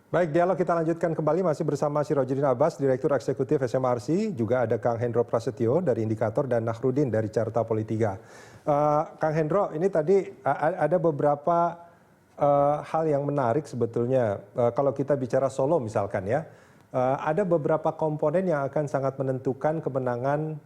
Baik, dialog kita lanjutkan kembali masih bersama Sirojudin Abbas, Direktur Eksekutif SMRC, juga ada Kang Hendro Prasetyo dari Indikator dan Nakhrudin dari Carta Politika. Kang Hendro, ini tadi ada beberapa hal yang menarik sebetulnya. Kalau kita bicara Solo misalkan ya, ada beberapa komponen yang akan sangat menentukan kemenangan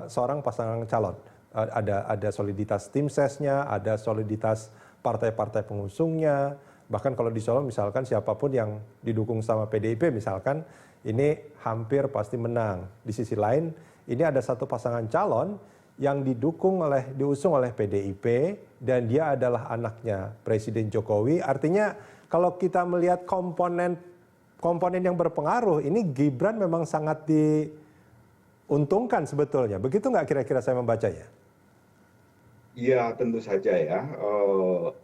seorang pasangan calon. Ada soliditas tim sesnya, ada soliditas partai-partai pengusungnya. Bahkan kalau di Solo misalkan siapapun yang didukung sama PDIP misalkan, ini hampir pasti menang. Di sisi lain, ini ada satu pasangan calon yang diusung oleh PDIP dan dia adalah anaknya Presiden Jokowi. Artinya kalau kita melihat komponen yang berpengaruh, ini Gibran memang sangat diuntungkan sebetulnya. Begitu nggak kira-kira saya membacanya? Ya tentu saja ya,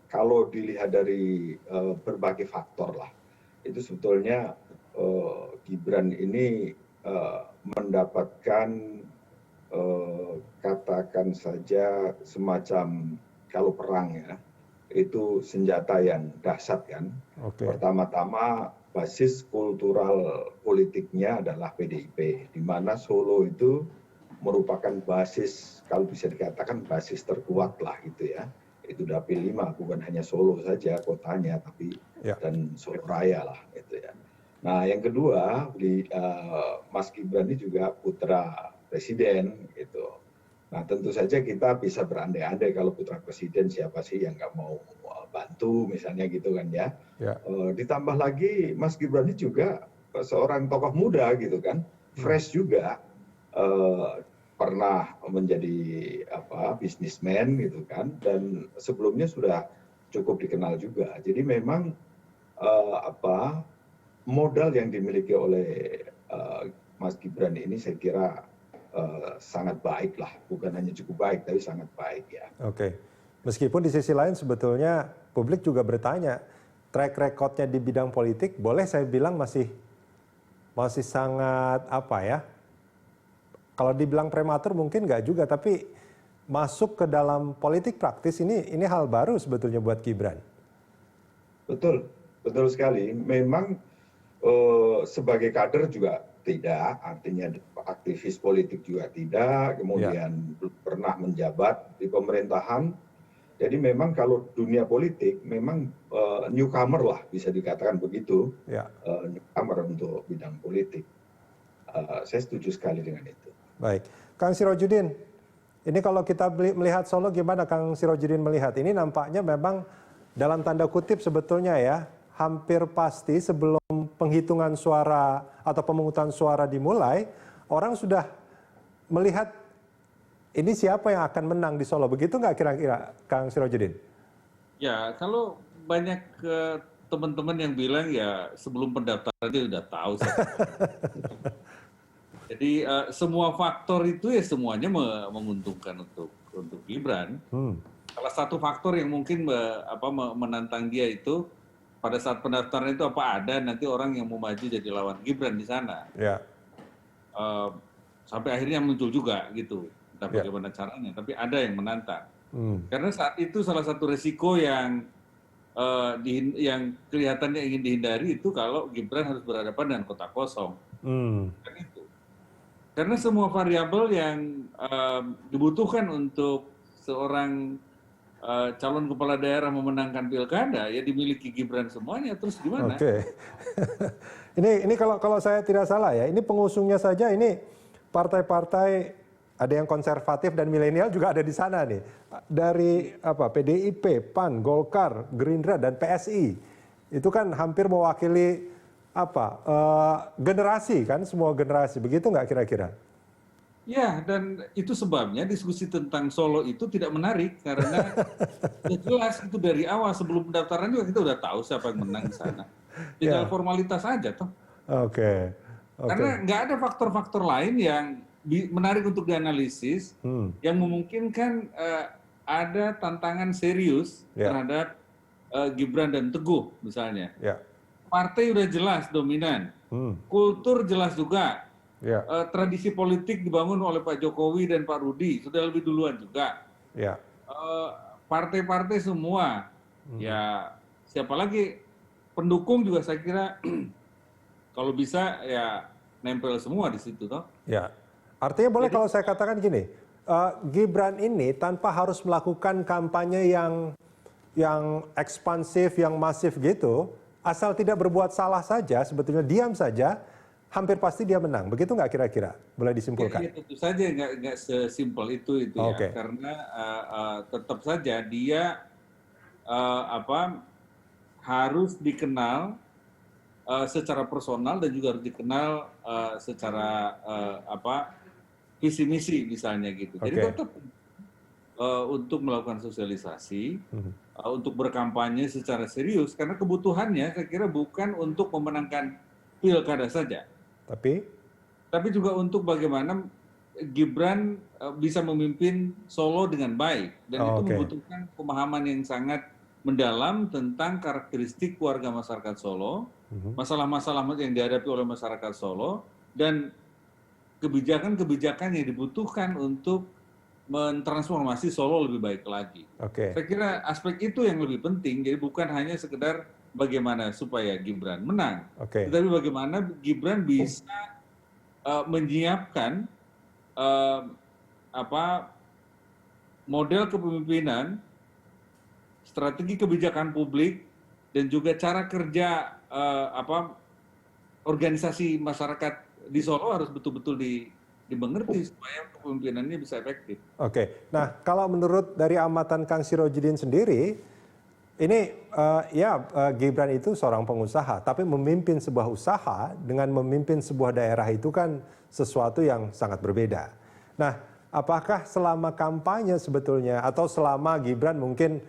kalau dilihat dari berbagai faktor lah, itu sebetulnya Gibran ini mendapatkan katakan saja semacam kalau perang ya, itu senjata yang dahsyat kan. Oke. Pertama-tama basis kultural politiknya adalah PDIP, di mana Solo itu merupakan basis, kalau bisa dikatakan basis terkuat lah gitu ya. Itu Dapil 5, bukan hanya Solo saja kotanya, tapi dan Solo Raya lah gitu ya. Nah yang kedua, Mas Gibran ini juga putra presiden gitu. Nah tentu saja kita bisa berandai-andai kalau putra presiden siapa sih yang nggak mau bantu misalnya gitu kan ya. Ditambah lagi Mas Gibran ini juga seorang tokoh muda gitu kan, fresh juga. Pernah menjadi bisnismen gitu kan, dan sebelumnya sudah cukup dikenal juga. Jadi memang modal yang dimiliki oleh Mas Gibran ini saya kira sangat baik lah, bukan hanya cukup baik tapi sangat baik ya. Oke, meskipun di sisi lain sebetulnya publik juga bertanya, track recordnya di bidang politik boleh saya bilang masih sangat kalau dibilang prematur mungkin nggak juga, tapi masuk ke dalam politik praktis ini hal baru sebetulnya buat Gibran. Betul, betul sekali. Memang sebagai kader juga tidak, artinya aktivis politik juga tidak, kemudian pernah menjabat di pemerintahan. Jadi memang kalau dunia politik memang newcomer lah bisa dikatakan begitu, newcomer untuk bidang politik. Saya setuju sekali dengan itu. Baik, Kang Sirojudin, ini kalau kita melihat Solo gimana Kang Sirojudin melihat? Ini nampaknya memang dalam tanda kutip sebetulnya ya, hampir pasti sebelum penghitungan suara atau pemungutan suara dimulai, orang sudah melihat ini siapa yang akan menang di Solo. Begitu nggak kira-kira Kang Sirojudin? Ya, kalau banyak teman-teman yang bilang ya sebelum pendaftaran dia udah tahu. Jadi semua faktor itu ya semuanya menguntungkan untuk Gibran. Salah satu faktor yang mungkin menantang dia itu pada saat pendaftaran itu ada nanti orang yang mau maju jadi lawan Gibran di sana. Sampai akhirnya muncul juga gitu. Entah bagaimana caranya, tapi ada yang menantang. Karena saat itu salah satu resiko yang kelihatannya ingin dihindari itu kalau Gibran harus berhadapan dengan kota kosong. Kan itu. Karena semua variabel yang dibutuhkan untuk seorang calon kepala daerah memenangkan pilkada ya dimiliki Gibran semuanya, terus gimana? Oke. Ini kalau saya tidak salah ya, ini pengusungnya saja ini partai-partai ada yang konservatif dan milenial juga ada di sana nih. Dari PDIP, PAN, Golkar, Gerindra dan PSI. Itu kan hampir mewakili generasi kan, semua generasi. Begitu nggak kira-kira? Ya, dan itu sebabnya diskusi tentang Solo itu tidak menarik karena jelas itu dari awal sebelum pendaftaran juga kita udah tahu siapa yang menang di sana. Tinggal formalitas aja toh. Oke. Karena nggak ada faktor-faktor lain yang menarik untuk dianalisis yang memungkinkan ada tantangan serius terhadap Gibran dan Teguh misalnya. Partai udah jelas dominan, kultur jelas juga, tradisi politik dibangun oleh Pak Jokowi dan Pak Rudi sudah lebih duluan juga. Partai-partai semua, ya siapa lagi pendukung juga saya kira kalau bisa ya nempel semua di situ toh. Ya, artinya boleh kalau saya katakan gini, Gibran ini tanpa harus melakukan kampanye yang ekspansif, yang masif gitu, asal tidak berbuat salah saja, sebetulnya diam saja, hampir pasti dia menang. Begitu nggak kira-kira? Boleh disimpulkan? Ya, tentu saja nggak sesimpel itu ya, karena tetap saja dia harus dikenal secara personal dan juga harus dikenal secara visi misi misalnya gitu. Jadi tetap untuk melakukan sosialisasi, untuk berkampanye secara serius, karena kebutuhannya saya kira bukan untuk memenangkan pilkada saja, tapi juga untuk bagaimana Gibran bisa memimpin Solo dengan baik, dan itu membutuhkan pemahaman yang sangat mendalam tentang karakteristik warga masyarakat Solo, masalah-masalah yang dihadapi oleh masyarakat Solo, dan kebijakan-kebijakan yang dibutuhkan untuk mentransformasi Solo lebih baik lagi. Saya kira aspek itu yang lebih penting, jadi bukan hanya sekedar bagaimana supaya Gibran menang, tetapi bagaimana Gibran bisa menyiapkan model kepemimpinan, strategi kebijakan publik, dan juga cara kerja organisasi masyarakat di Solo harus betul-betul dimengerti supaya kepemimpinannya bisa efektif. Nah kalau menurut dari amatan Kang Sirojudin sendiri, ini Gibran itu seorang pengusaha, tapi memimpin sebuah usaha dengan memimpin sebuah daerah itu kan sesuatu yang sangat berbeda. Nah, apakah selama kampanye sebetulnya atau selama Gibran mungkin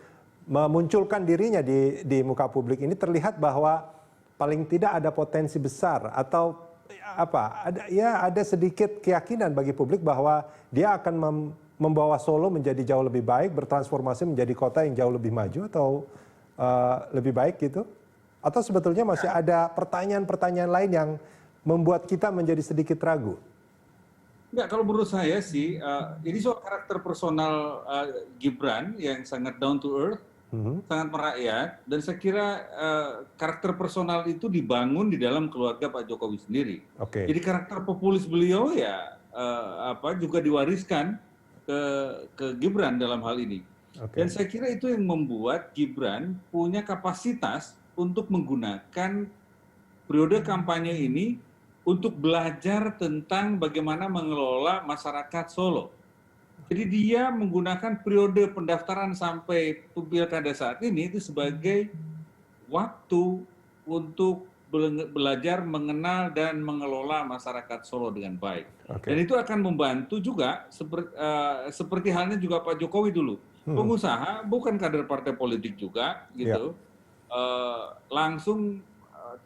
memunculkan dirinya di muka publik ini terlihat bahwa paling tidak ada potensi besar atau ada sedikit keyakinan bagi publik bahwa dia akan membawa Solo menjadi jauh lebih baik, bertransformasi menjadi kota yang jauh lebih maju atau lebih baik gitu? Atau sebetulnya masih ada pertanyaan-pertanyaan lain yang membuat kita menjadi sedikit ragu? Enggak, kalau menurut saya sih, ini soal karakter personal Gibran yang sangat down to earth, sangat merakyat, dan saya kira karakter personal itu dibangun di dalam keluarga Pak Jokowi sendiri. Jadi karakter populis beliau ya juga diwariskan ke Gibran dalam hal ini. Dan saya kira itu yang membuat Gibran punya kapasitas untuk menggunakan periode kampanye ini untuk belajar tentang bagaimana mengelola masyarakat Solo. Jadi dia menggunakan periode pendaftaran sampai pilkada saat ini itu sebagai waktu untuk belajar mengenal dan mengelola masyarakat Solo dengan baik. Dan itu akan membantu juga seperti halnya juga Pak Jokowi dulu. Pengusaha, bukan kader partai politik juga gitu. Langsung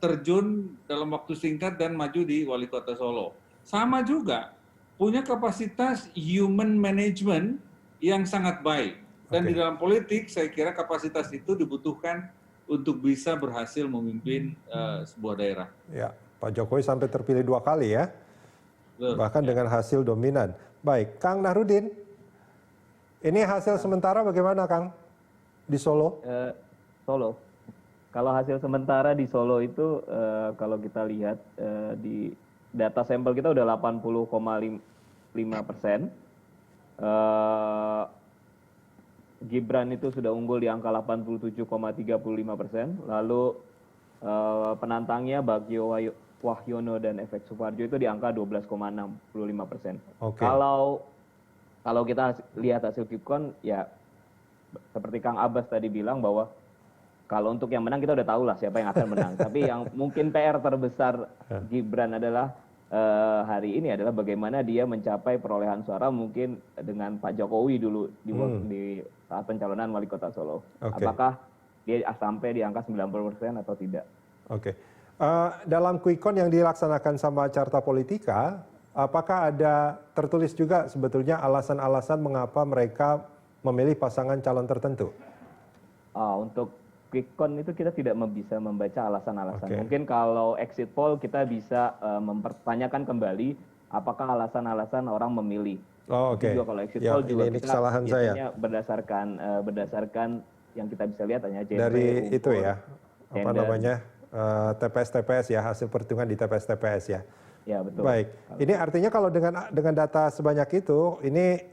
terjun dalam waktu singkat dan maju di wali kota Solo. Sama juga punya kapasitas human management yang sangat baik. Dan di dalam politik saya kira kapasitas itu dibutuhkan untuk bisa berhasil memimpin sebuah daerah. Ya, Pak Jokowi sampai terpilih 2 kali ya. Bahkan dengan hasil dominan. Baik, Kang Nahrudin. Ini hasil sementara bagaimana, Kang? Di Solo? Solo. Kalau hasil sementara di Solo itu kalau kita lihat di data sampel kita udah 80,5%. Gibran itu sudah unggul di angka 87,35%. Lalu penantangnya Bagio Wahyono dan Efek Suparjo itu di angka 12,65%. Kalau kita lihat hasil Quickcon ya seperti Kang Abbas tadi bilang bahwa kalau untuk yang menang kita udah tahu lah siapa yang akan menang. Tapi yang mungkin PR terbesar Gibran adalah hari ini adalah bagaimana dia mencapai perolehan suara mungkin dengan Pak Jokowi dulu di saat pencalonan wali kota Solo. Apakah dia sampai di angka 90% atau tidak? Dalam Quickcon yang dilaksanakan sama Carta Politika, apakah ada tertulis juga sebetulnya alasan-alasan mengapa mereka memilih pasangan calon tertentu? Untuk Quickcon itu kita tidak bisa membaca alasan-alasan. Mungkin kalau exit poll kita bisa mempertanyakan kembali apakah alasan-alasan orang memilih. Juga kalau exit poll juga ini kita kesalahan biasanya berdasarkan yang kita bisa lihat hanya genre, dari umur, itu ya, apa gender. namanya, TPS-TPS ya, hasil perhitungan di TPS-TPS ya. Ya, betul. Baik, ini artinya kalau dengan data sebanyak itu, ini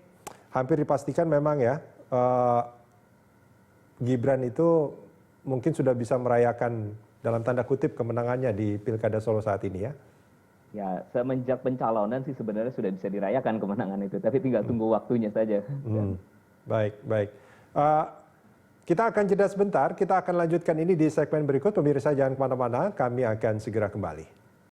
hampir dipastikan memang ya, Gibran itu mungkin sudah bisa merayakan dalam tanda kutip kemenangannya di Pilkada Solo saat ini ya. Ya, semenjak pencalonan sih sebenarnya sudah bisa dirayakan kemenangan itu, tapi tinggal tunggu waktunya saja. Baik, baik. Kita akan jeda sebentar, kita akan lanjutkan ini di segmen berikut. Pemirsa jangan kemana-mana, kami akan segera kembali.